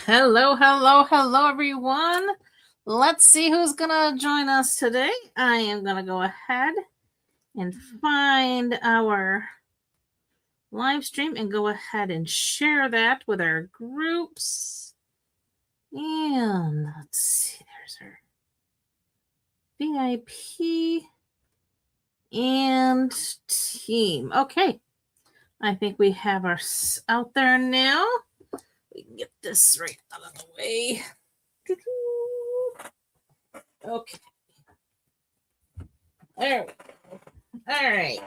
Hello, hello, hello, everyone. Let's see who's going to join us today. I am going to go ahead and find our live stream and go ahead and share that with our groups. And let's see, there's our VIP and team. Okay, I think we have our out there now. We can get this right out of the way. Okay. There we go. All right.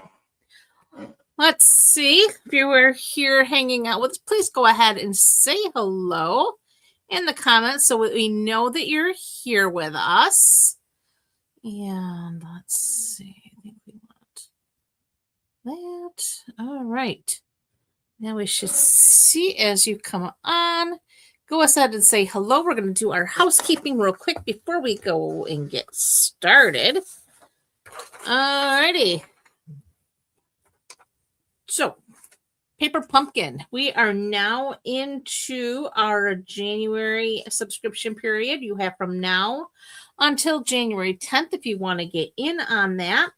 Let's see. If you were here hanging out with us, please go ahead and say hello in the comments so we know that you're here with us. And let's see. I think we want that. All right. Now we should see as you come on. Go ahead and say hello. We're going to do our housekeeping real quick before we go and get started. Alrighty. So, Paper Pumpkin. We are now into our January subscription period. You have from now until January 10th if you want to get in on that.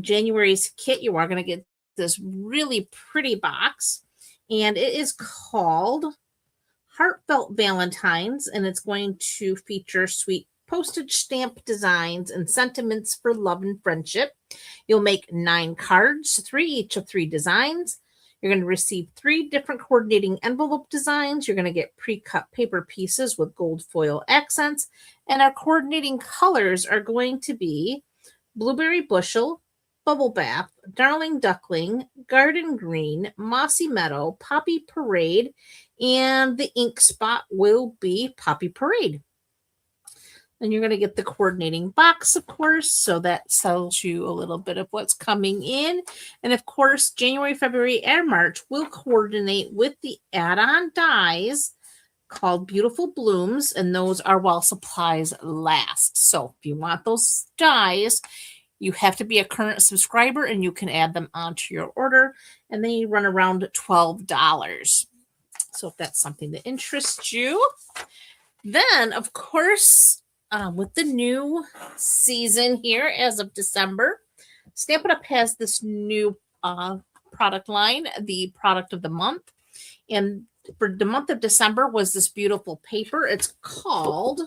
January's kit, you are going to get this really pretty box, and it is called Heartfelt Valentines, and it's going to feature sweet postage stamp designs and sentiments for love and friendship. You'll make 9 cards, 3 each of 3 designs. You're going to receive 3 different coordinating envelope designs. You're going to get pre-cut paper pieces with gold foil accents. And our coordinating colors are going to be Blueberry Bushel, Bubble Bath, Darling Duckling, Garden Green, Mossy Meadow, Poppy Parade, and the ink spot will be Poppy Parade. And you're going to get the coordinating box, of course, so that tells you a little bit of what's coming in. And of course, January, February, and March will coordinate with the add-on dies called Beautiful Blooms, and those are while supplies last. So if you want those dies, you have to be a current subscriber, and you can add them onto your order, and they run around $12. So if that's something that interests you, then, of course, with the new season here as of December, Stampin' Up! Has this new product line, the product of the month. And for the month of December was this beautiful paper. It's called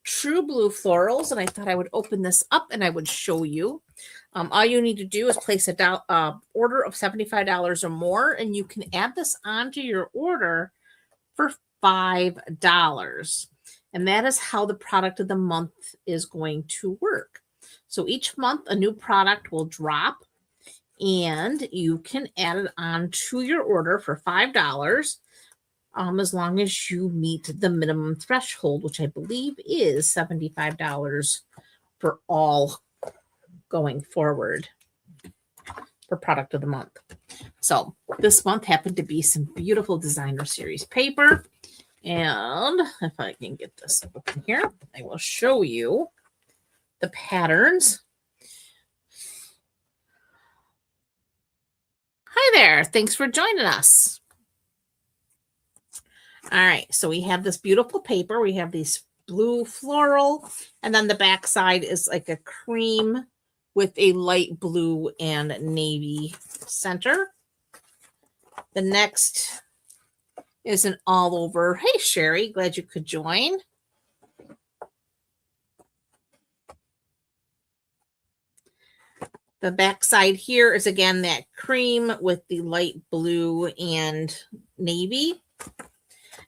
True Blue Florals, and I thought I would open this up and I would show you. All you need to do is place a order of $75 or more, and you can add this onto your order for $5. And that is how the product of the month is going to work. So each month a new product will drop, and you can add it on to your order for $5 as long as you meet the minimum threshold, which I believe is $75 for all going forward for product of the month. So this month happened to be some beautiful designer series paper. And if I can get this open here, I will show you the patterns. Hi there. Thanks for joining us. All right. So we have this beautiful paper. We have these blue floral, and then the back side is like a cream with a light blue and navy center. The next is an all over. Hey, Sherry, glad you could join. The back side here is again that cream with the light blue and navy.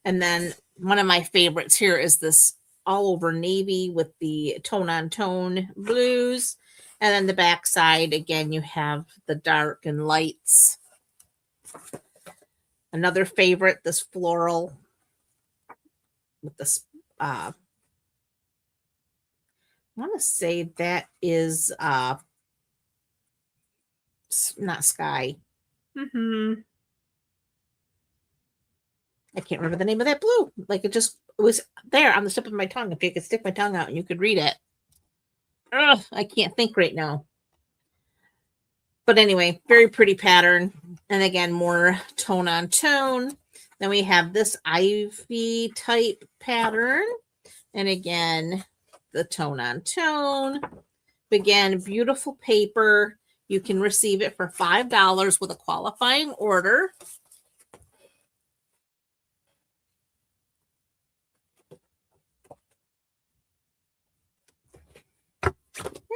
And then one of my favorites here is this all over navy with the tone on tone blues. And then the back side, again, you have the dark and lights. Another favorite, this floral with this, I want to say that is not sky. I can't remember the name of that blue. Like it was there on the tip of my tongue. If you could stick my tongue out and you could read it. Ugh, I can't think right now. But anyway, very pretty pattern. And again, more tone on tone. Then we have this ivy type pattern. And again, the tone on tone. Again, beautiful paper. You can receive it for $5 with a qualifying order.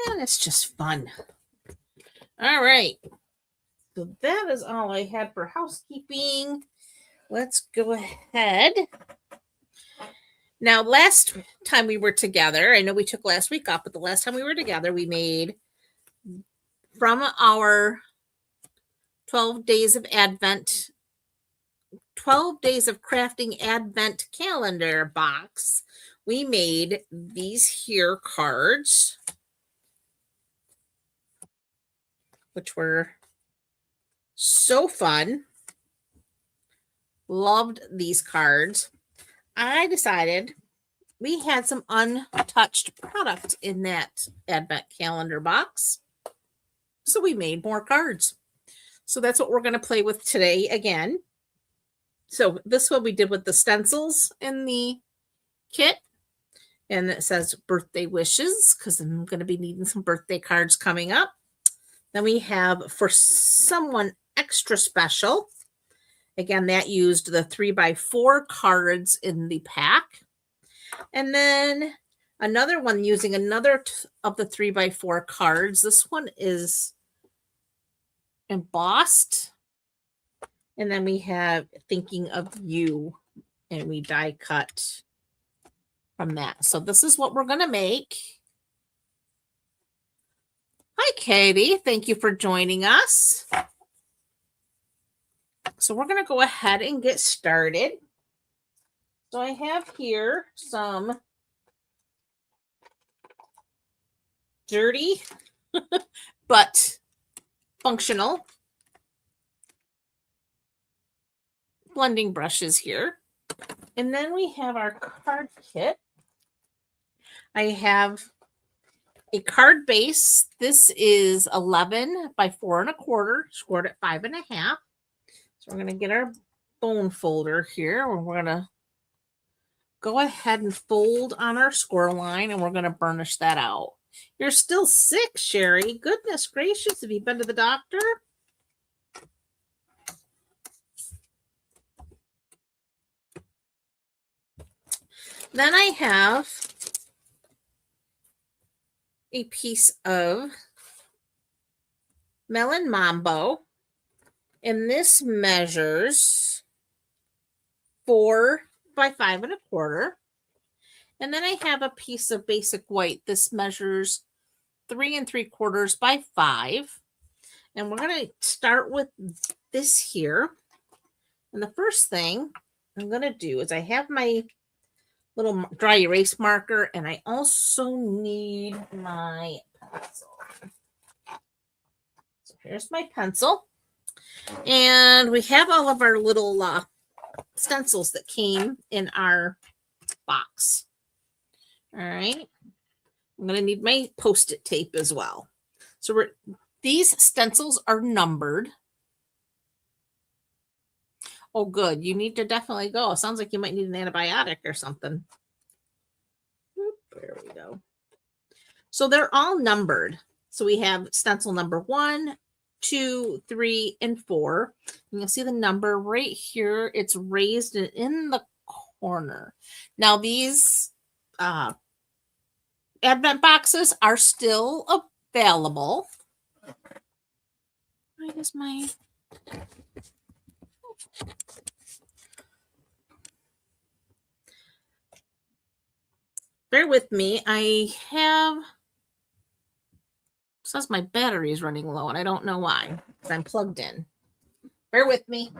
And it's just fun. All right. So that is all I had for housekeeping. Let's go ahead. Now, last time we were together, I know we took last week off, but the last time we were together, we made from our 12 days of Advent, 12 days of crafting Advent calendar box, we made these here cards, which were so fun. Loved these cards. I decided we had some untouched product in that Advent calendar box. So we made more cards. So that's what we're going to play with today again. So this is what we did with the stencils in the kit. And it says birthday wishes because I'm going to be needing some birthday cards coming up. Then we have for someone extra special. Again, that used the 3x4 cards in the pack. And then another one using another of the 3x4 cards. This one is embossed. And then we have Thinking of You. And we die cut from that. So this is what we're going to make. Hi, Katie. Thank you for joining us. So we're going to go ahead and get started. So I have here some dirty but functional blending brushes here. And then we have our card kit. I have a card base. This is 11 by 4 1/4, scored at 5 1/2. So we're going to get our bone folder here. We're going to go ahead and fold on our score line, and we're going to burnish that out. You're still sick, Sherry. Goodness gracious. Have you been to the doctor? Then I have a piece of Melon Mambo. And this measures 4 by 5 1/4. And then I have a piece of basic white. This measures 3 3/4 by 5. And we're going to start with this here. And the first thing I'm going to do is I have my little dry erase marker, and I also need my pencil. So here's my pencil. And we have all of our little stencils that came in our box. All right. I'm going to need my Post-it tape as well. So these stencils are numbered. Oh, good. You need to definitely go. Sounds like you might need an antibiotic or something. There we go. So they're all numbered. So we have stencil number 1, 2, 3, and 4. And you'll see the number right here. It's raised in the corner. Now these Advent boxes are still available. Where is my... Bear with me. I have... It says my battery is running low, and I don't know why. I'm plugged in. Bear with me.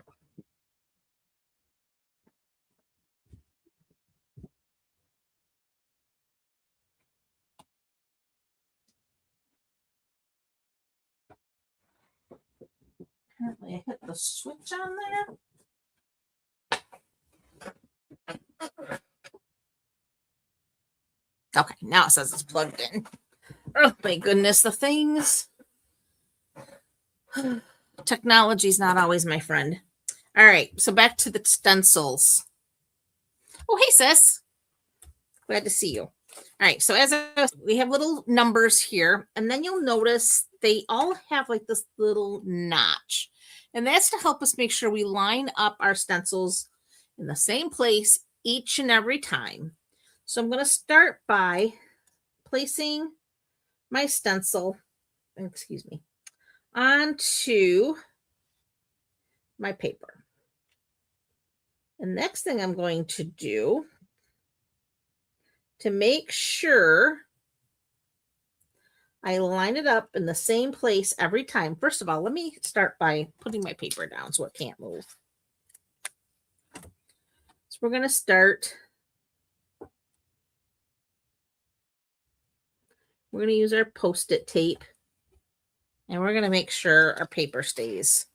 Apparently, I hit the switch on there. Okay, now it says it's plugged in. Oh my goodness, the things. Technology's not always my friend. All right, so back to the stencils. Oh, hey, sis. Glad to see you. All right, so we have little numbers here, and then you'll notice they all have like this little notch. And that's to help us make sure we line up our stencils in the same place each and every time. So I'm going to start by placing my stencil, excuse me, onto my paper. The next thing I'm going to do to make sure I line it up in the same place every time. First of all, let me start by putting my paper down so it can't move. So we're going to start. We're going to use our Post-it tape, and we're going to make sure our paper stays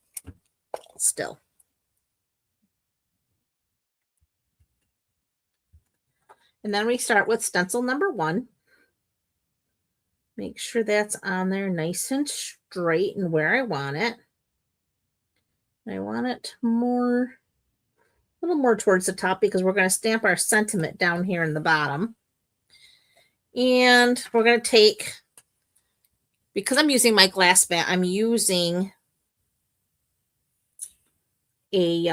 still. And then we start with stencil number 1. Make sure that's on there nice and straight and where I want it. I want it more, a little more towards the top because we're going to stamp our sentiment down here in the bottom. And we're going to take, because I'm using my glass mat, I'm using a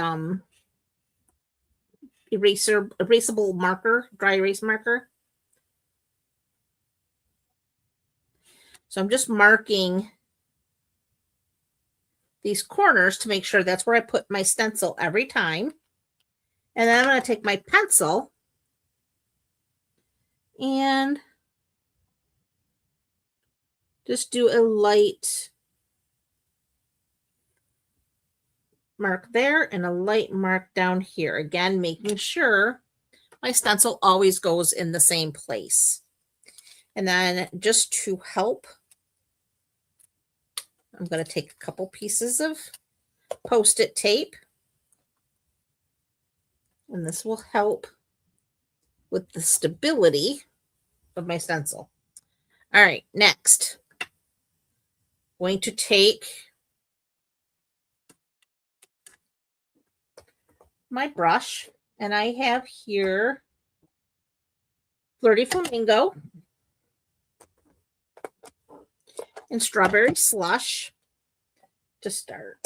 erasable marker, dry erase marker. So I'm just marking these corners to make sure that's where I put my stencil every time. And then I'm going to take my pencil and just do a light mark there and a light mark down here. Again, making sure my stencil always goes in the same place. And then just to help, I'm going to take a couple pieces of Post-it tape. And this will help with the stability of my stencil. All right, next, going to take my brush, and I have here Flirty Flamingo and Strawberry Slush to start.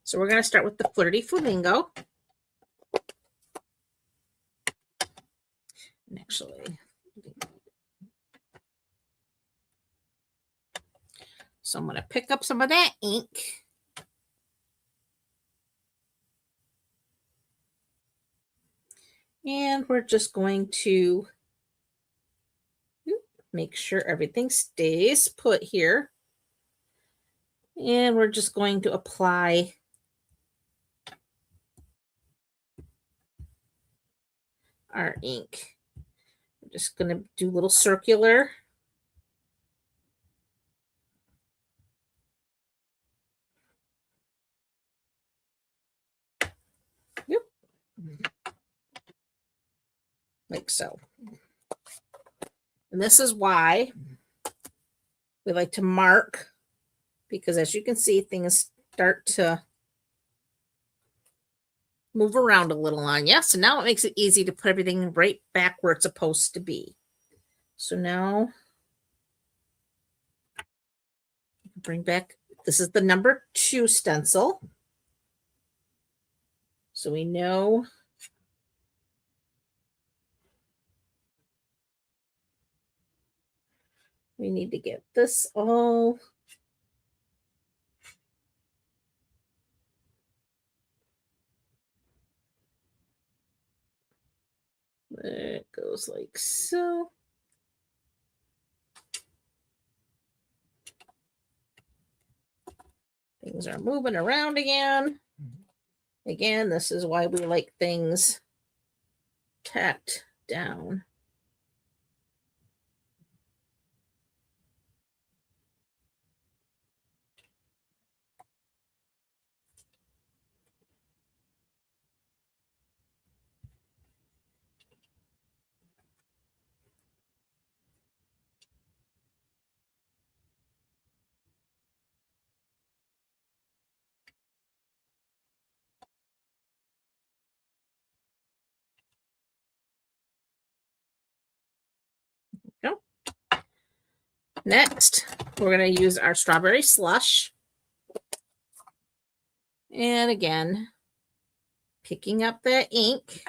So we're going to start with the Flirty Flamingo. And actually, so I'm going to pick up some of that ink. And we're just going to make sure everything stays put here. And we're just going to apply our ink. I'm just going to do a little circular. Yep. Like so. And this is why we like to mark, because as you can see, things start to move around a little on you. So now it makes it easy to put everything right back where it's supposed to be. So now bring back, this is the number 2 stencil. So we know we need to get this all there. It goes like so. Things are moving around again. Again, this is why we like things tacked down. Next, we're going to use our strawberry slush. And again, picking up that ink.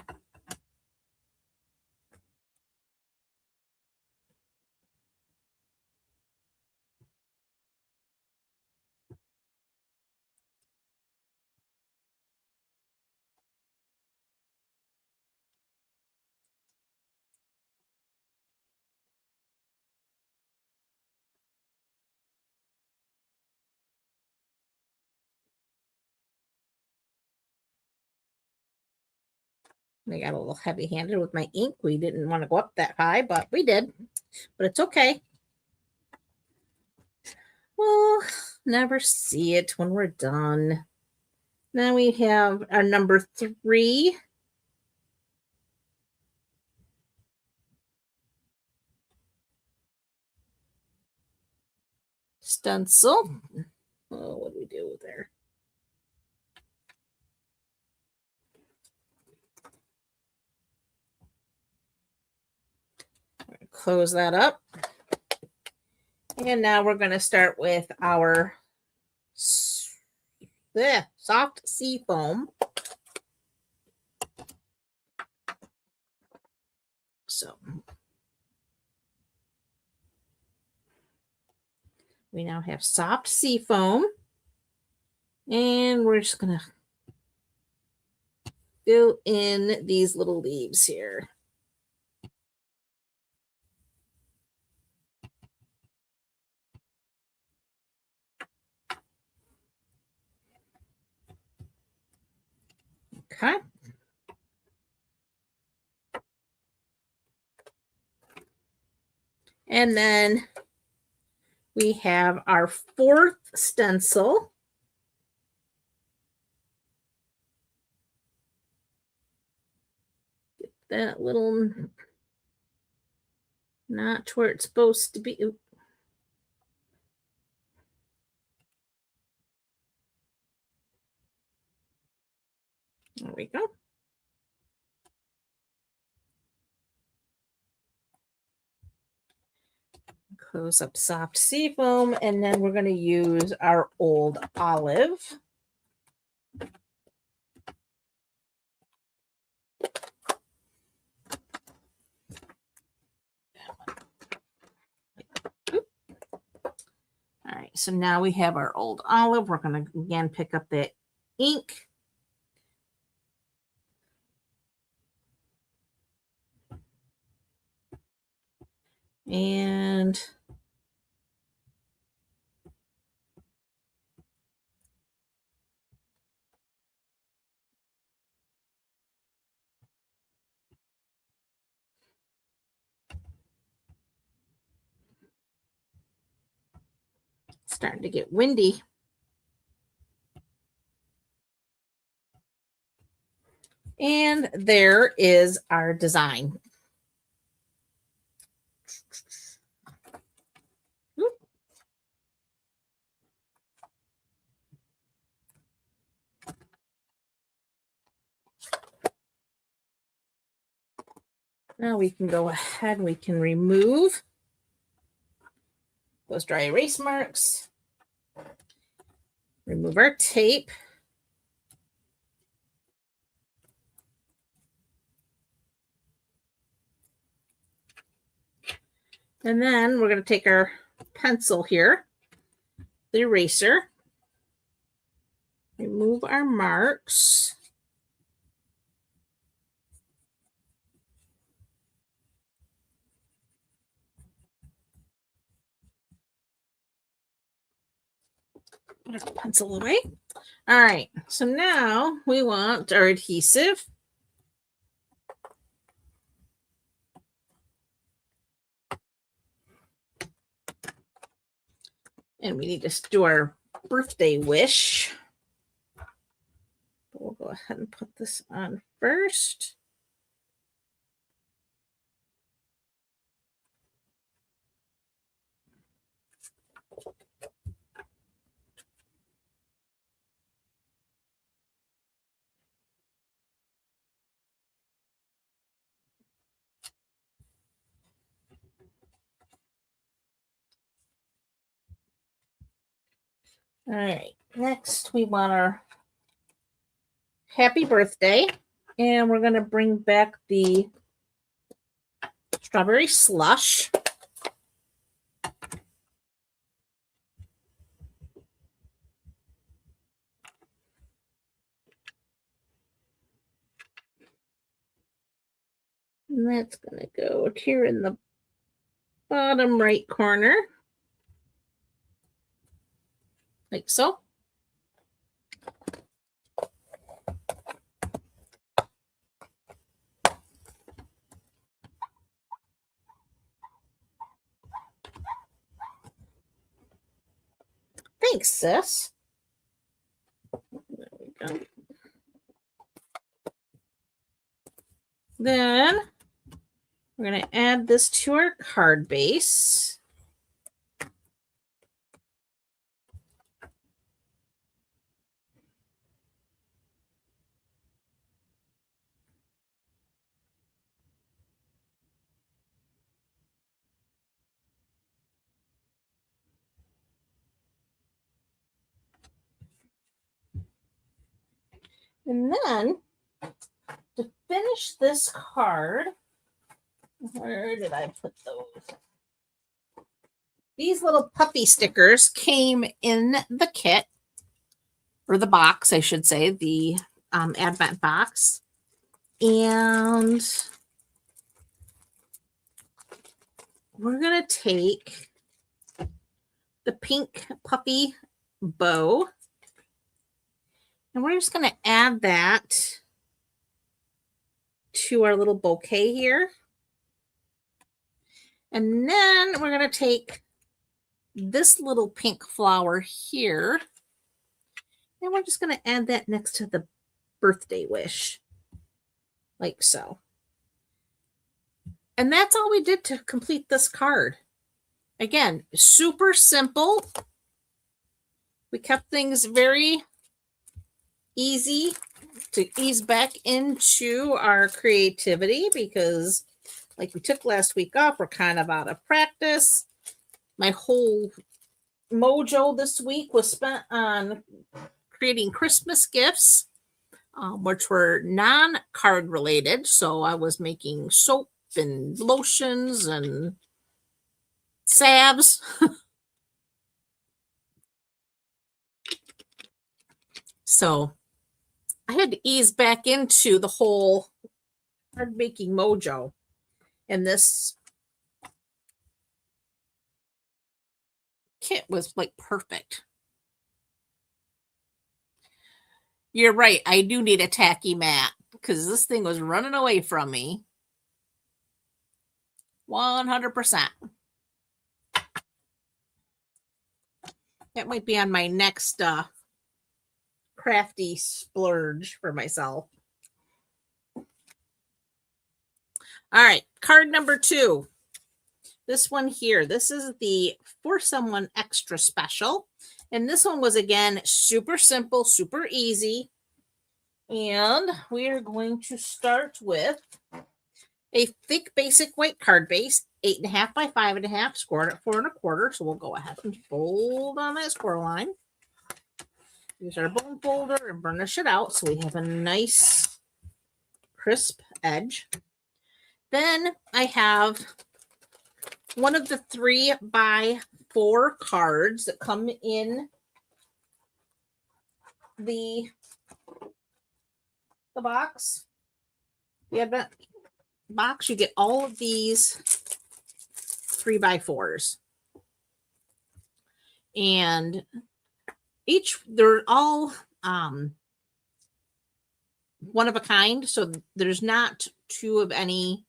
I got a little heavy-handed with my ink. We didn't want to go up that high, but we did. But it's okay. We'll never see it when we're done. Then we have our number 3. Stencil. Oh, what do we do there? Close that up. And now we're going to start with our soft sea foam. So we now have soft sea foam. And we're just going to fill in these little leaves here. Okay. And then we have our 4th stencil. Get that little notch where it's supposed to be. Oop. There we go. Close up soft sea foam, and then we're going to use our old olive. All right, so now we have our old olive. We're going to again pick up that ink. And it's starting to get windy. And there is our design. Now we can go ahead and we can remove those dry erase marks. Remove our tape. And then we're going to take our pencil here, the eraser, remove our marks. Put our pencil away. All right, so now we want our adhesive. And we need to do our birthday wish. We'll go ahead and put this on first. All right, next we want our happy birthday, and we're going to bring back the strawberry slush. And that's going to go here in the bottom right corner, like so. Thanks, sis. There we go. Then we're going to add this to our card base. And then to finish this card, where did I put those? These little puppy stickers came in the kit, or the box, I should say, the advent box. And we're going to take the pink puppy bow, and we're just going to add that to our little bouquet here. And then we're going to take this little pink flower here, and we're just going to add that next to the birthday wish, like so. And that's all we did to complete this card. Again, super simple. We kept things very easy to ease back into our creativity because, like we took last week off, we're kind of out of practice. My whole mojo this week was spent on creating Christmas gifts, which were non-card related. So I was making soap and lotions and salves. So I had to ease back into the whole card making mojo. And this kit was like perfect. You're right. I do need a tacky mat because this thing was running away from me. 100%. That might be on my next crafty splurge for myself. All right, card number 2. This one here. This is the For Someone Extra Special. And this one was, again, super simple, super easy. And we are going to start with a thick basic white card base, 8.5 by 5.5, scored at 4 1/4. So we'll go ahead and fold on that score line. Use our bone folder and burnish it out so we have a nice crisp edge. Then I have one of the 3 by 4 cards that come in the box. The advent box, you get all of these 3 by 4s. And they're all one of a kind. So there's not 2 of any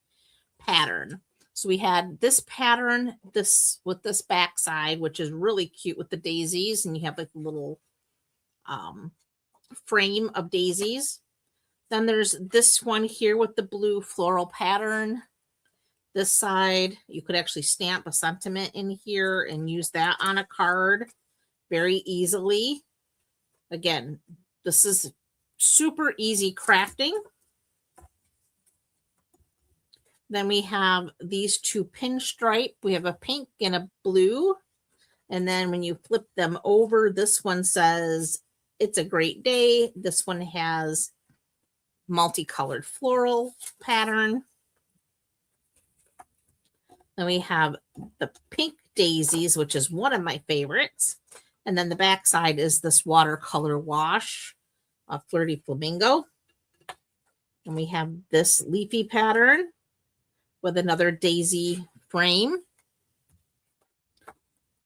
pattern. So we had this pattern, this with this backside, which is really cute with the daisies, and you have like a little frame of daisies. Then there's this one here with the blue floral pattern. This side, you could actually stamp a sentiment in here and use that on a card very easily. Again, this is super easy crafting. Then we have these 2 pinstripe. We have a pink and a blue And then when you flip them over, this one says, "It's a great day." This one has multicolored floral pattern. Then we have the pink daisies, which is one of my favorites. And then the back side is this watercolor wash of Flirty Flamingo. And we have this leafy pattern with another daisy frame.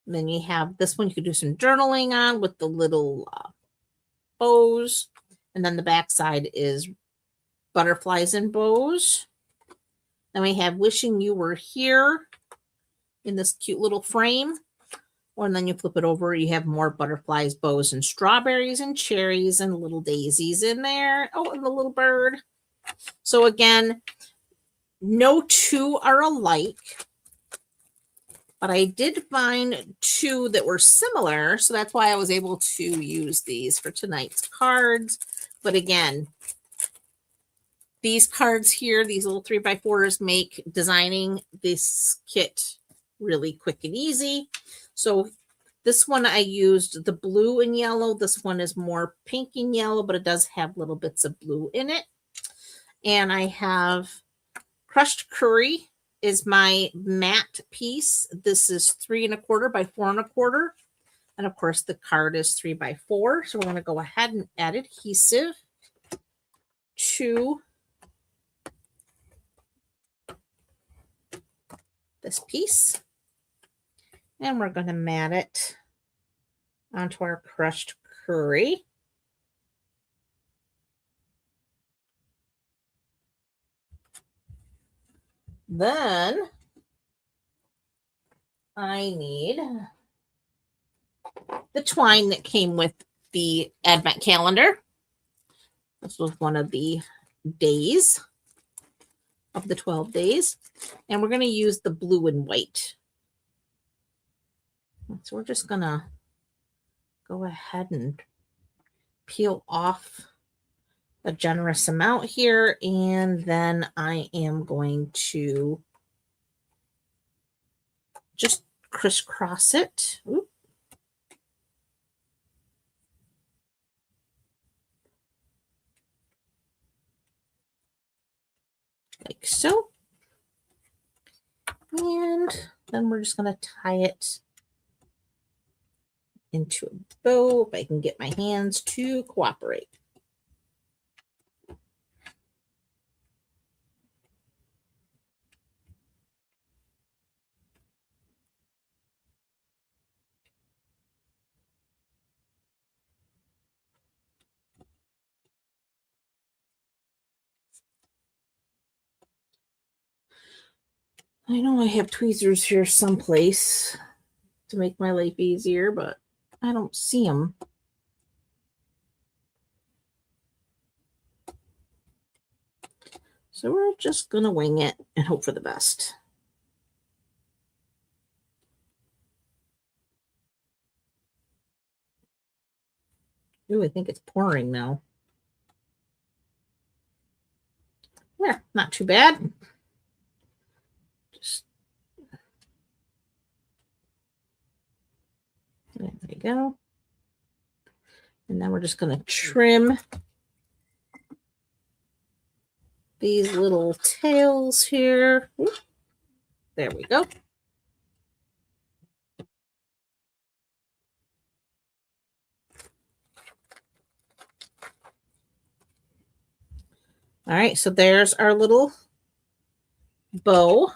And then you have this one you could do some journaling on with the little bows. And then the back side is butterflies and bows. Then we have Wishing You Were Here in this cute little frame. And then you flip it over, you have more butterflies, bows, and strawberries and cherries and little daisies in there. Oh, and the little bird. So again, no two are alike, but I did find two that were similar. So that's why I was able to use these for tonight's cards. But again, these cards here, these little 3x4s, make designing this kit really quick and easy. So this one I used the blue and yellow. This one is more pink and yellow, but it does have little bits of blue in it. And I have Crushed Curry is my matte piece. This is 3 1/4 by 4 1/4. And of course the card is 3x4. So we're going to go ahead and add adhesive to this piece. And we're going to mat it onto our crushed curry. Then I need the twine that came with the advent calendar. This was one of the days of the 12 days. And we're going to use the blue and white. So we're just going to go ahead and peel off a generous amount here. And then I am going to just crisscross it. Oop. Like so. And then we're just going to tie it into a bow if I can get my hands to cooperate. I know I have tweezers here someplace to make my life easier, but I don't see them. So we're just going to wing it and hope for the best. Ooh, I think it's pouring now. Yeah, not too bad. Just there we go. And then we're just going to trim these little tails here. Ooh, there we go. All right, so there's our little bow.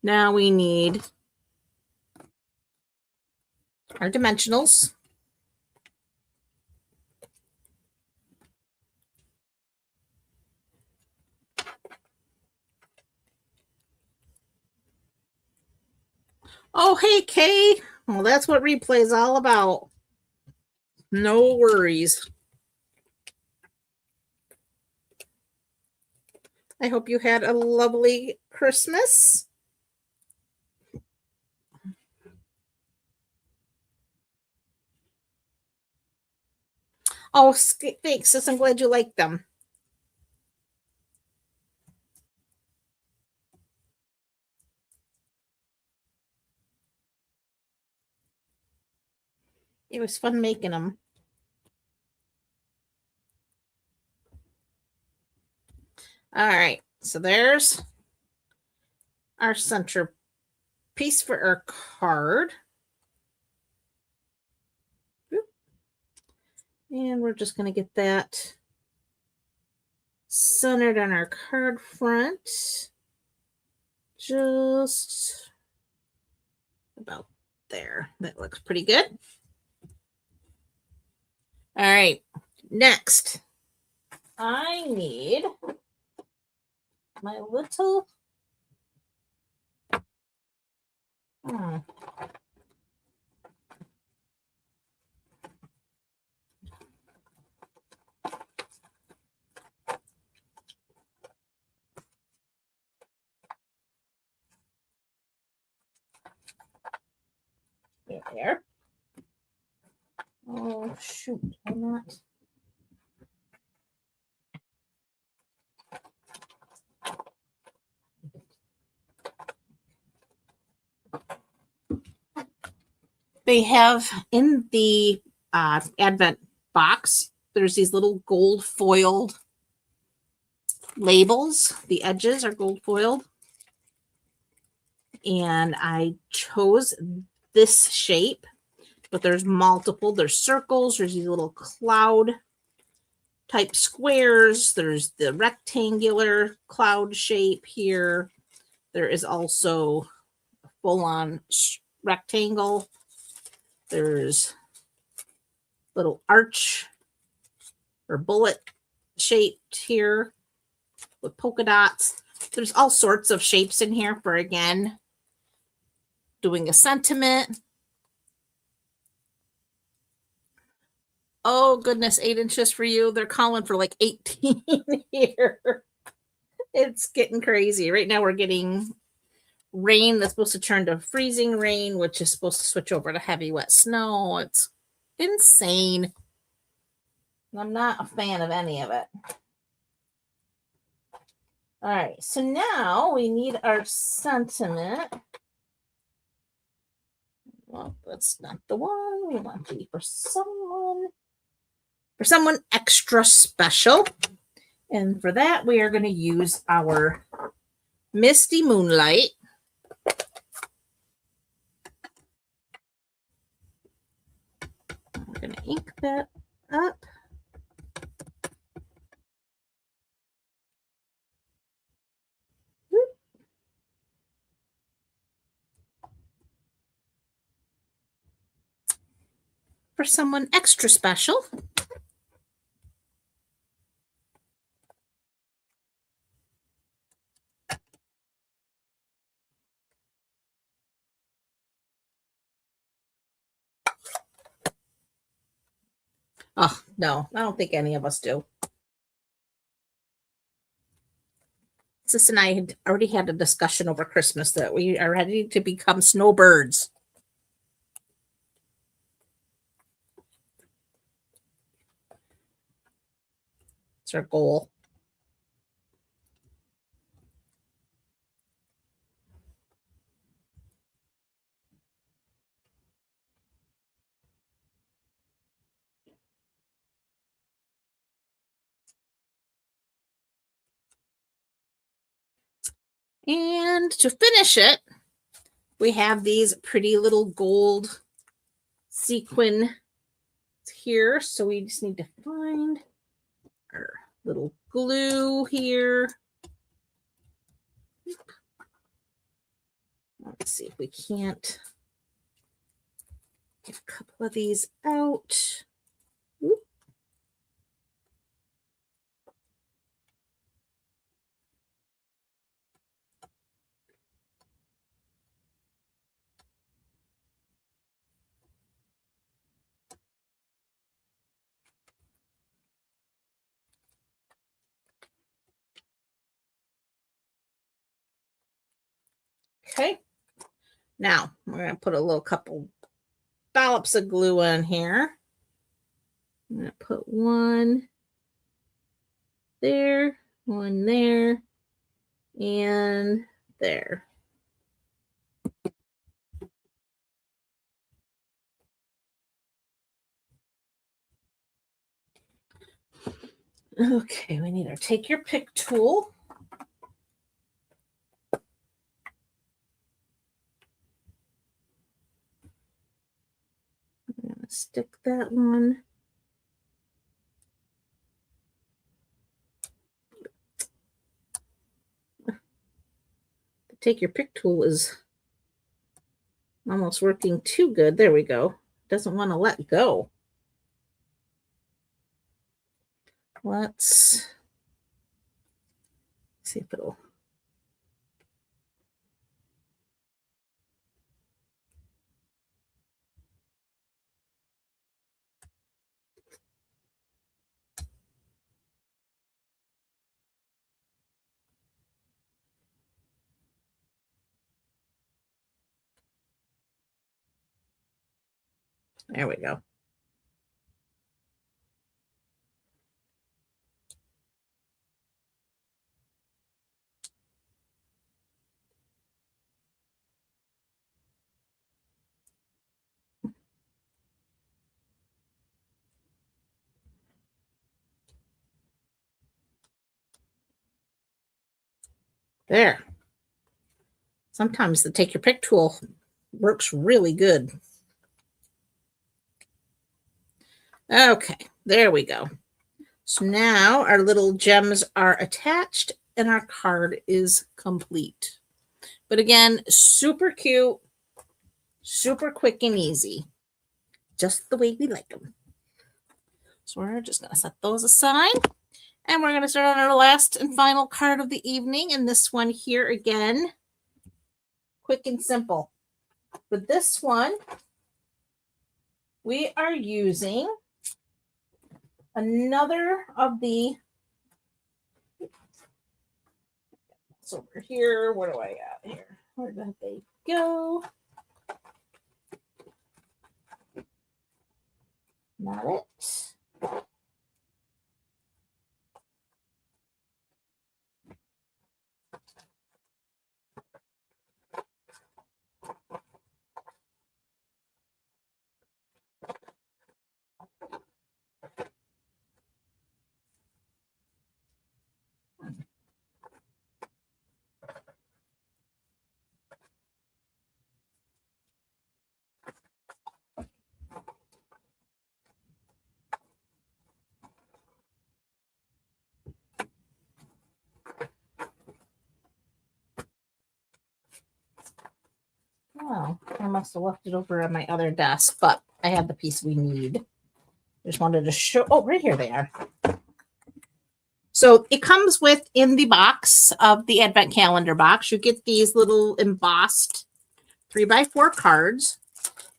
Now we need our dimensionals. Oh, hey, Kay. Well, that's what replay is all about. No worries. I hope you had a lovely Christmas. Oh, thanks, sis. I'm glad you liked them. It was fun making them. All right, so there's our center piece for our card. And we're just going to get that centered on our card front. Just about there. That looks pretty good. All right, next, I need my little there. Oh, shoot. I'm not. They have in the Advent box, there's these little gold foiled labels. The edges are gold foiled. And I chose this shape, but there's multiple. There's circles. There's these little cloud type squares. There's the rectangular cloud shape here. There is also a full-on rectangle. There's little arch or bullet shaped here with polka dots. There's all sorts of shapes in here for, again, doing a sentiment. Oh, goodness, 8 inches for you. They're calling for like 18 here. It's getting crazy. Right now we're getting rain that's supposed to turn to freezing rain, which is supposed to switch over to heavy, wet snow. It's insane. I'm not a fan of any of it. All right, so now we need our sentiment. Well, that's not the one we want to be for someone extra special. And for that, we are going to use our Misty Moonlight. I'm going to ink that up. For someone extra special. Oh, no, I don't think any of us do. Sis and I had already had a discussion over Christmas that we are ready to become snowbirds. It's our goal. And to finish it, we have these pretty little gold sequin here. So we just need to find our little glue here. Let's see if we can't get a couple of these out. Oop. Okay. Now we're going to put a little couple dollops of glue on here. I'm going to put one there, one there, and there. Okay, we need our take your pick tool. I'm gonna stick that one. The take your pick tool is almost working too good. There we go. Doesn't want to let go. Let's see if it'll. There we go. There. Sometimes the take your pick tool works really good. Okay, there we go. So now our little gems are attached and our card is complete. But again, super cute, super quick and easy, just the way we like them. So we're just going to set those aside. And we're going to start on our last and final card of the evening. And this one here again, quick and simple. With this one, we are using another of the, it's over here. Where do I got here? Where did they go? Not it. Oh, I must have left it over on my other desk, but I have the piece we need. Just wanted to show. Oh, right here they are. So it comes with, in the box of the advent calendar box, you get these little embossed 3x4 cards.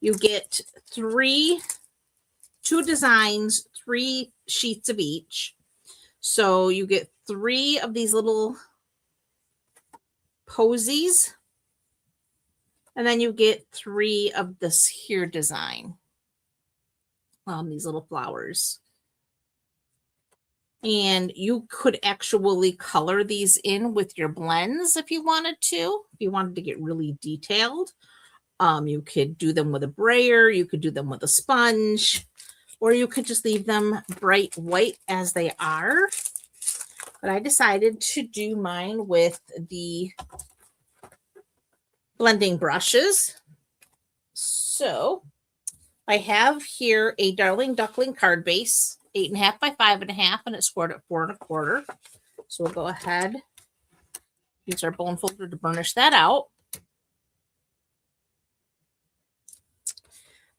You get two designs, 3 sheets of each. So you get 3 of these little posies. And then you get 3 of this here design. These little flowers. And you could actually color these in with your blends if you wanted to. If you wanted to get really detailed. You could do them with a brayer. You could do them with a sponge. Or you could just leave them bright white as they are. But I decided to do mine with the blending brushes. So I have here a Darling Duckling card base, 8.5 by 5.5, and it's scored at 4 1/4. So we'll go ahead, use our bone folder to burnish that out.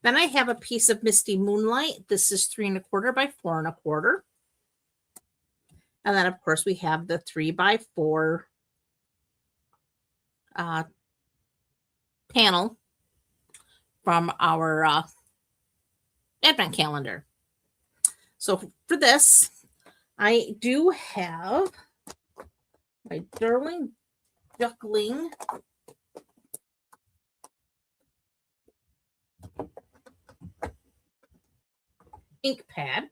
Then I have a piece of Misty Moonlight. This is 3 1/4 by 4 1/4. And then, of course, we have the 3x4 panel from our advent calendar. So for this, I do have my Darling Duckling ink pad.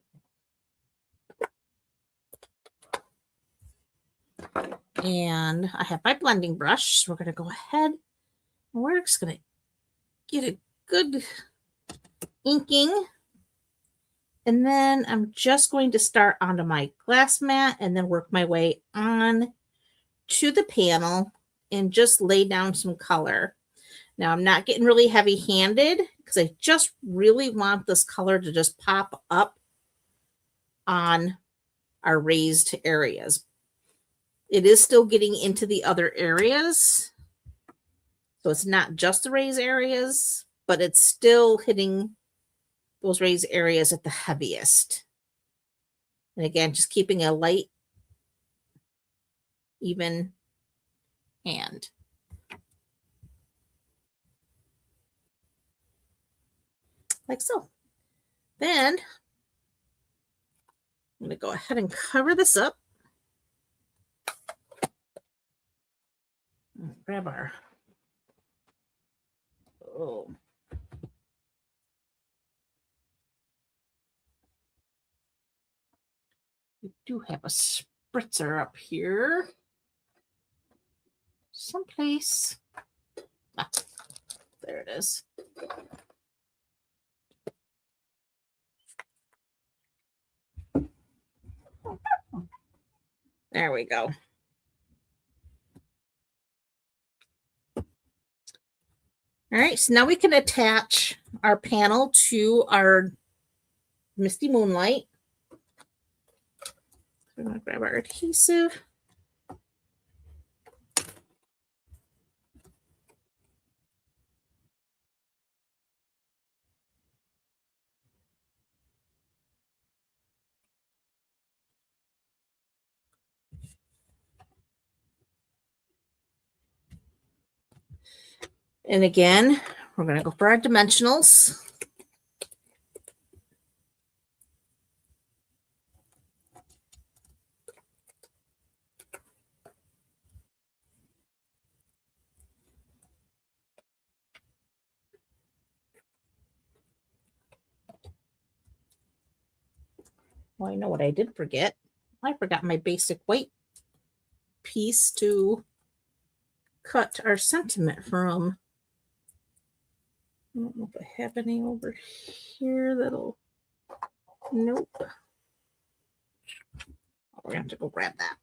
And I have my blending brush. So we're going to go ahead and we're just going to get a good inking And then I'm just going to start onto my glass mat and then work my way on to the panel and just lay down some color. Now I'm not getting really heavy handed because I just really want this color to just pop up on our raised areas. It is still getting into the other areas. So it's not just the raised areas, but it's still hitting those raised areas at the heaviest. And again, just keeping a light, even hand. Like so. Then I'm going to go ahead and cover this up. Grab our, we do have a spritzer up here. Someplace. Ah, there it is. There we go. All right, so now we can attach our panel to our Misty Moonlight. We're going to grab our adhesive. And again, we're going to go for our dimensionals. Well, I know what I did forget. I forgot my basic white piece to cut our sentiment from. I don't know if I have any over here that'll, nope. We're going to have to go grab that.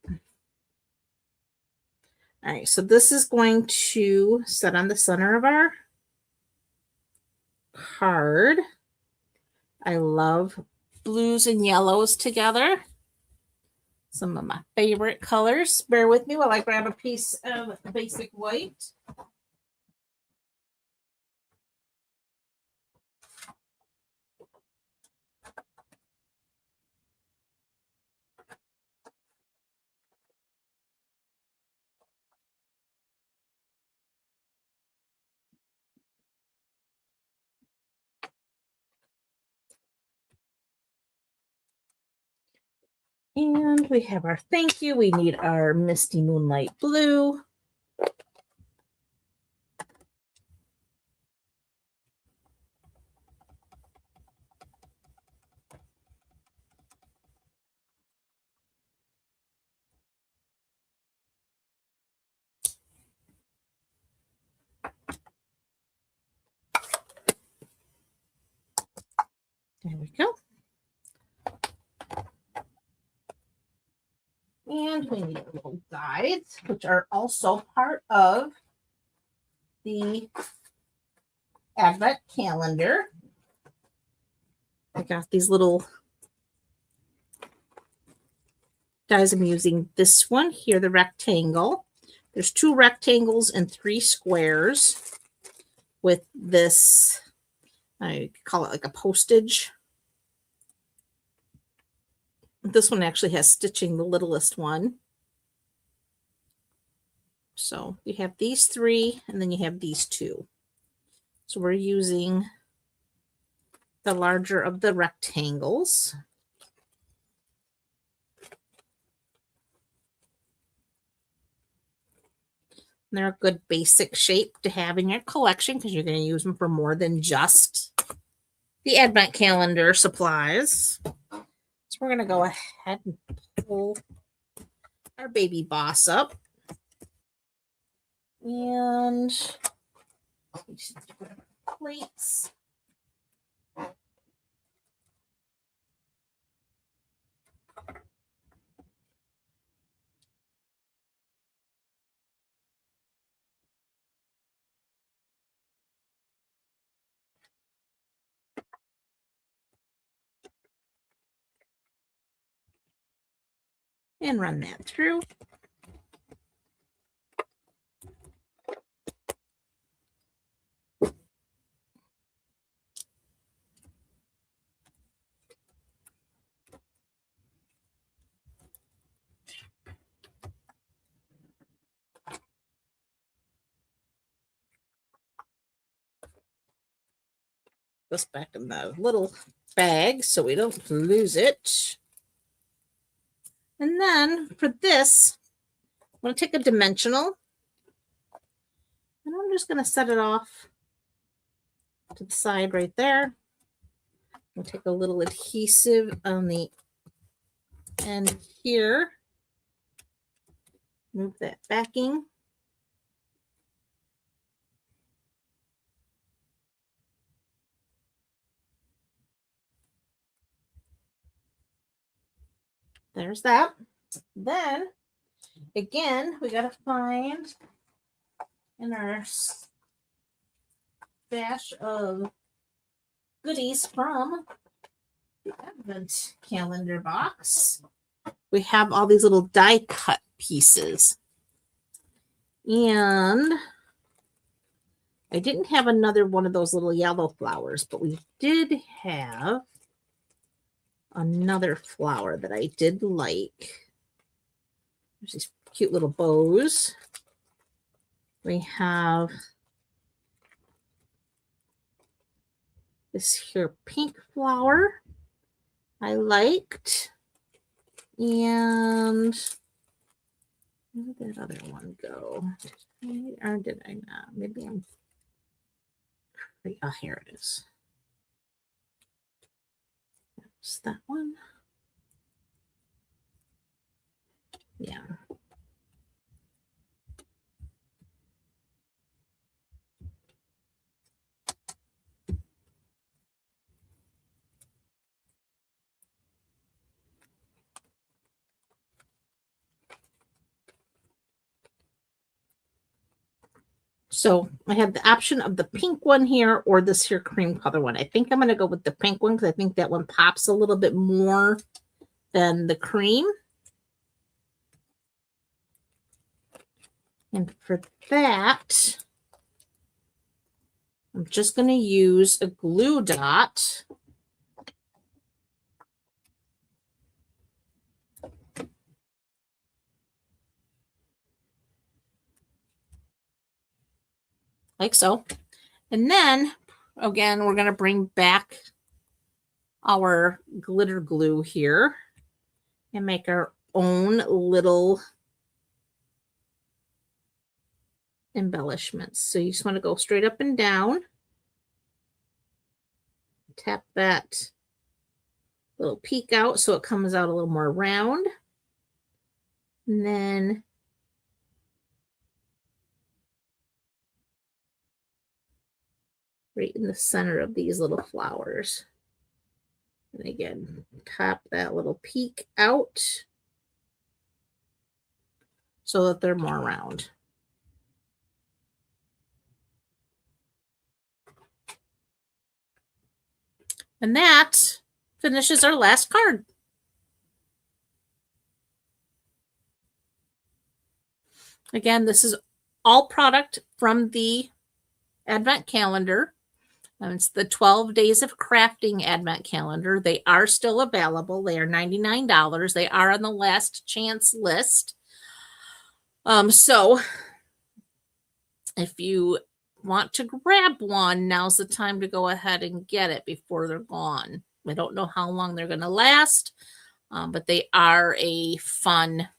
All right, so this is going to set on the center of our card. I love blues and yellows together. Some of my favorite colors. Bear with me while I grab a piece of basic white. And we have our thank you. We need our Misty Moonlight blue. There we go. And we need little guides, which are also part of the Advent calendar. I got these little guys. I'm using this one here, the rectangle. There's 2 rectangles and 3 squares with this, I call it like a postage. This one actually has stitching, the littlest one. So you have these 3 and then you have these 2. So we're using the larger of the rectangles. They're a good basic shape to have in your collection because you're going to use them for more than just the Advent calendar supplies. So we're going to go ahead and pull our baby boss up. And plates. and run that through. This back in the little bag so we don't lose it. And then for this, I'm going to take a dimensional and I'm just going to set it off to the side right there. I'll take a little adhesive on the end here. Move that backing. There's that. Then, again, we got to find in our stash of goodies from the Advent calendar box. We have all these little die cut pieces. And I didn't have another one of those little yellow flowers, but we did have another flower that I did like. There's these cute little bows. We have this here pink flower I liked. And where did that other one go? Or did I not? Maybe I'm... Oh, here it is. That's that one. Yeah. So I have the option of the pink one here or this here cream color one. I think I'm going to go with the pink one because I think that one pops a little bit more than the cream. And for that, I'm just going to use a glue dot. Like so. And then, again, we're going to bring back our glitter glue here and make our own little embellishments. So you just want to go straight up and down. Tap that little peak out so it comes out a little more round. And then right in the center of these little flowers. And again, tap that little peak out so that they're more round. And that finishes our last card. Again, this is all product from the Advent calendar. It's the 12 Days of Crafting Advent calendar. They are still available. They are $99. They are on the last chance list. So if you want to grab one, now's the time to go ahead and get it before they're gone. I don't know how long they're going to last, but they are a fun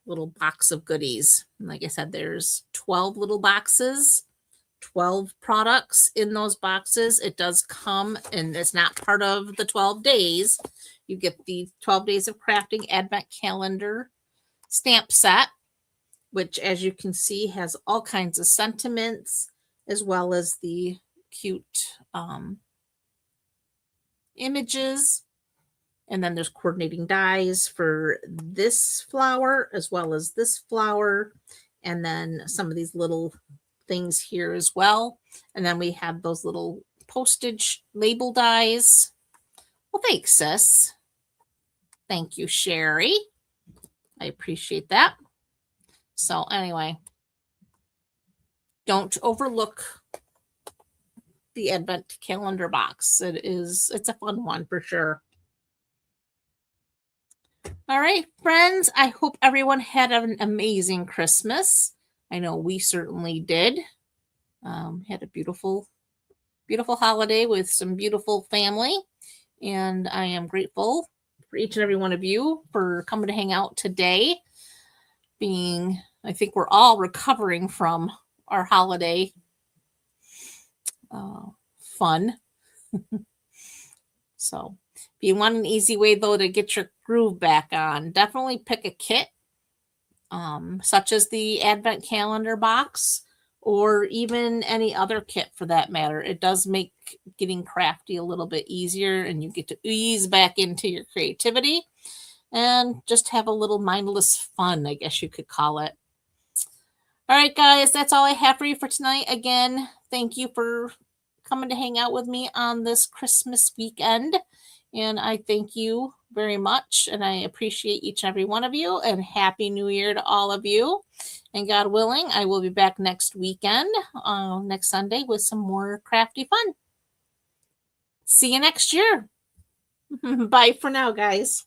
little box of goodies. And like I said, there's 12 little boxes, 12 products in those boxes. It does come, and it's not part of the 12 days. You get the 12 Days of Crafting Advent Calendar stamp set, which, as you can see, has all kinds of sentiments, as well as the cute images. And then there's coordinating dies for this flower, as well as this flower. And then some of these little things here as well. And then we have those little postage label dies. Well, thanks, sis. Thank you, Sherry. I appreciate that. So anyway, don't overlook the advent calendar box. It's a fun one for sure. All right, friends, I hope everyone had an amazing Christmas. I know we certainly did. Had a beautiful holiday with some beautiful family, and I am grateful for each and every one of you for coming to hang out today. I think we're all recovering from our holiday fun. So if you want an easy way though to get your groove back on, definitely pick a kit, such as the advent calendar box or even any other kit for that matter. It does make getting crafty a little bit easier, and you get to ease back into your creativity and just have a little mindless fun, I guess you could call it. All right, guys, that's all I have for you for tonight. Again, thank you for coming to hang out with me on this Christmas weekend. And I thank you very much. And I appreciate each and every one of you. And Happy New Year to all of you. And God willing, I will be back next weekend, next Sunday, with some more crafty fun. See you next year. Bye for now, guys.